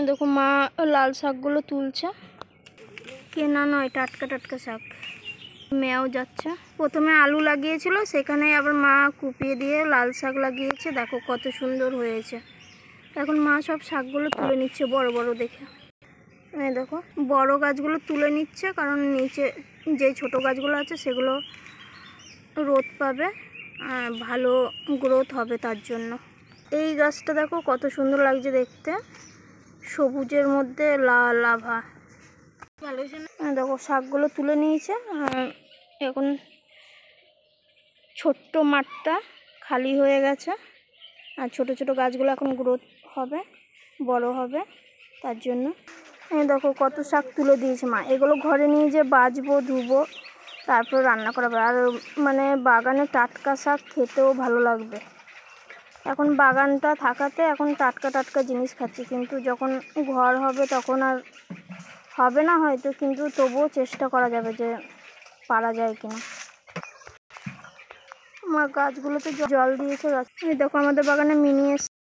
দেখো মা লাল শাকগুলো তুলছে, কেনা নয়, টাটকা টাটকা শাক। মেয়াও যাচ্ছে। প্রথমে আলু লাগিয়েছিল, সেখানে আবার মা কুপিয়ে দিয়ে লাল শাক লাগিয়েছে। দেখো কত সুন্দর হয়েছে। এখন মা সব শাকগুলো তুলে নিচ্ছে বড় বড় দেখে। দেখো বড় গাছগুলো তুলে নিচ্ছে, কারণ নিচে যে ছোট গাছগুলো আছে সেগুলো রোদ পাবে, ভালো গ্রোথ হবে তার জন্য। এই গাছটা দেখো কত সুন্দর লাগছে দেখতে, সবুজের মধ্যে লাল আভা। দেখো শাকগুলো তুলে নিয়েছে। এখন ছোট্ট মাঠটা খালি হয়ে গেছে, আর ছোট ছোট গাছগুলো এখন গ্রোথ হবে, বড় হবে তার জন্য। দেখো কত শাক তুলে দিয়েছে মা। এগুলো ঘরে নিয়ে যে বাছবো, ধুবো, তারপর রান্না করা হবে। আর মানে বাগানে টাটকা শাক খেতেও ভালো লাগবে। এখন বাগানটা থাকাতে এখন টাটকা টাটকা জিনিস খাচ্ছি, কিন্তু যখন ঘর হবে তখন আর হবে না হয়তো, কিন্তু তবুও চেষ্টা করা যাবে যে পারা যায় কিনা। আমার গাছগুলোতে জল দিয়েছে। দেখো আমাদের বাগানে মিনি